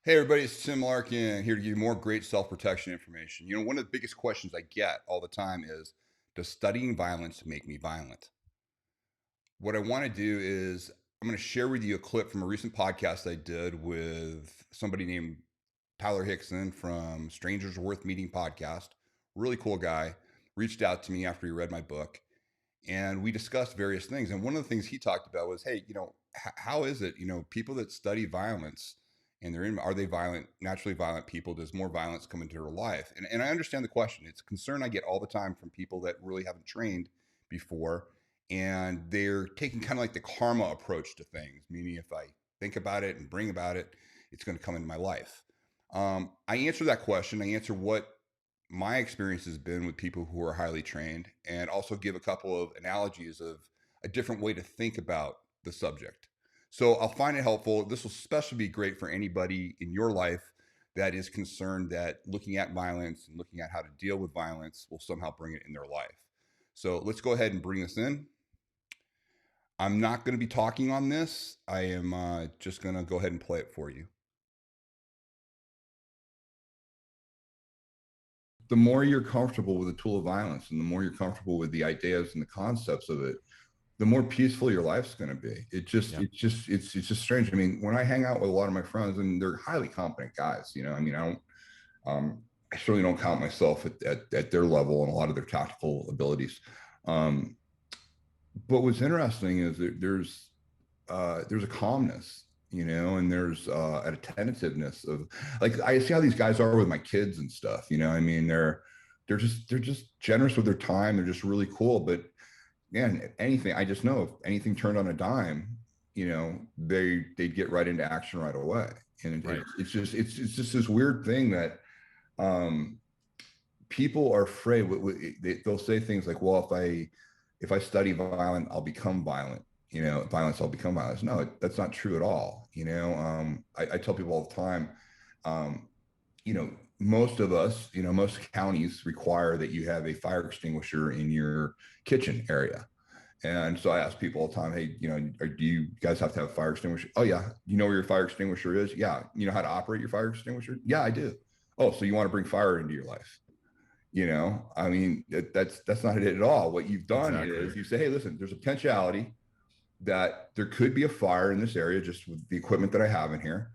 Hey everybody, it's Tim Larkin here to give you more great self-protection information. One of the biggest questions I get all the time is, does studying violence make me violent? What I want to do is I'm going to share with you a clip from a recent podcast I did with somebody named Tyler Hixon from Strangers Are Worth Meeting podcast. Really cool guy. Reached out to me after he read my book and we discussed various things. And one of the things he talked about was, hey, how is it, people that study violence and are they violent, naturally violent people? Does more violence come into their life? And I understand the question. It's a concern I get all the time from people that really haven't trained before. And they're taking kind of like the karma approach to things, meaning if I think about it and bring about it, it's going to come into my life. I answer that question. I answer what my experience has been with people who are highly trained and also give a couple of analogies of a different way to think about the subject. So I'll find it helpful. This will especially be great for anybody in your life that is concerned that looking at violence and looking at how to deal with violence will somehow bring it in their life. So let's go ahead and bring this in. I'm not going to be talking on this. I am just going to go ahead and play it for you. The more you're comfortable with the tool of violence and the more you're comfortable with the ideas and the concepts of it, the more peaceful your life's going to be. It's just strange. I mean, when I hang out with a lot of my friends, and they're highly competent guys, I mean, I certainly don't count myself at their level and a lot of their tactical abilities. But what's interesting is that there's a calmness, and there's a tentativeness of, like, I see how these guys are with my kids and stuff. I mean, they're just generous with their time. They're just really cool. But man, anything, I just know if anything turned on a dime, they'd get right into action right away. And Right. it's just this weird thing that um, people are afraid. They'll say things like, "Well, if I study violent, I'll become violent. Violence, I'll become violent." No, that's not true at all. I tell people all the time, um, most of us, most counties require that you have a fire extinguisher in your kitchen area. And so I ask people all the time, hey, do you guys have to have a fire extinguisher? Oh, yeah. You know where your fire extinguisher is? Yeah. You know how to operate your fire extinguisher? Yeah, I do. Oh, so you want to bring fire into your life? I mean, that's not it at all. What you've done Exactly. is you say, hey, listen, there's a potentiality that there could be a fire in this area just with the equipment that I have in here.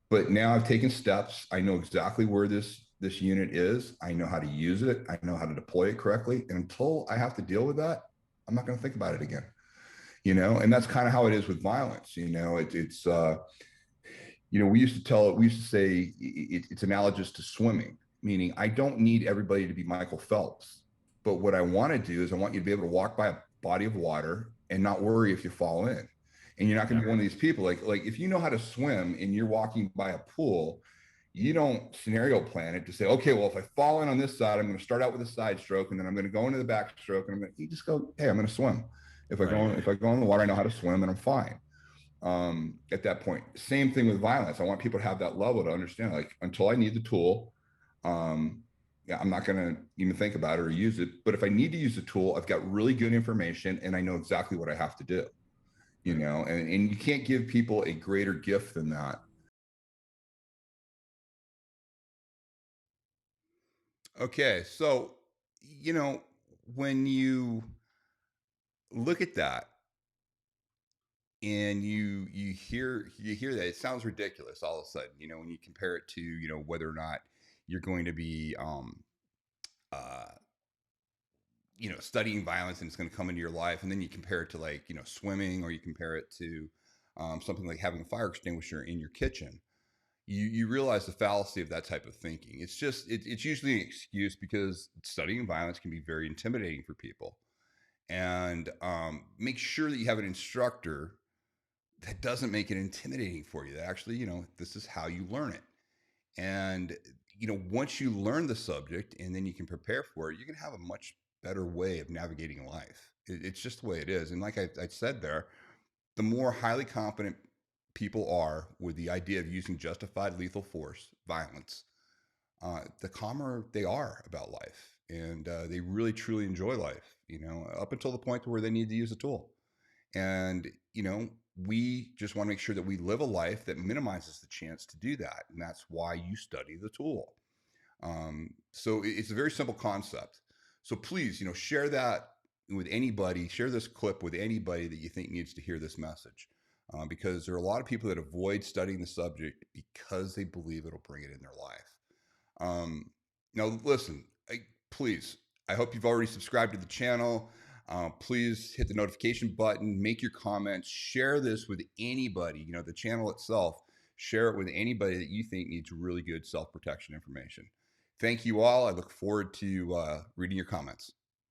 But now I've taken steps. I know exactly where this unit is. I know how to use it. I know how to deploy it correctly. And until I have to deal with that, I'm not going to think about it again. And that's kind of how it is with violence. We used to say it's analogous to swimming, meaning I don't need everybody to be Michael Phelps. But what I want to do is I want you to be able to walk by a body of water and not worry if you fall in. And you're not going Yeah. to be one of these people like if you know how to swim and you're walking by a pool, you don't scenario plan it to say, okay, well, if I fall in on this side, I'm going to start out with a side stroke and then I'm going to go into the back stroke and you just go, hey, I'm going to swim. Right. If I go in the water, I know how to swim and I'm fine. At that point, same thing with violence. I want people to have that level to understand, like, until I need the tool, yeah, I'm not going to even think about it or use it. But if I need to use the tool, I've got really good information and I know exactly what I have to do, Right. and you can't give people a greater gift than that. Okay, so when you look at that and you hear that, it sounds ridiculous all of a sudden. When you compare it to whether or not you're going to be uh, studying violence and it's going to come into your life, and then you compare it to, like, swimming, or you compare it to something like having a fire extinguisher in your kitchen. You realize the fallacy of that type of thinking. It's usually an excuse because studying violence can be very intimidating for people. And make sure that you have an instructor that doesn't make it intimidating for you. That actually, this is how you learn it. And once you learn the subject and then you can prepare for it, you can have a much better way of navigating life. It's just the way it is. And like I said there, the more highly competent people are with the idea of using justified lethal force, violence, the calmer they are about life, and they really truly enjoy life. Up until the point where they need to use a tool. And we just want to make sure that we live a life that minimizes the chance to do that. And that's why you study the tool. So it's a very simple concept. So please, share that with anybody, share this clip with anybody that you think needs to hear this message. Because there are a lot of people that avoid studying the subject because they believe it'll bring it in their life. Now, listen, please, I hope you've already subscribed to the channel. Please hit the notification button, make your comments, share this with anybody, the channel itself, share it with anybody that you think needs really good self-protection information. Thank you all. I look forward to reading your comments.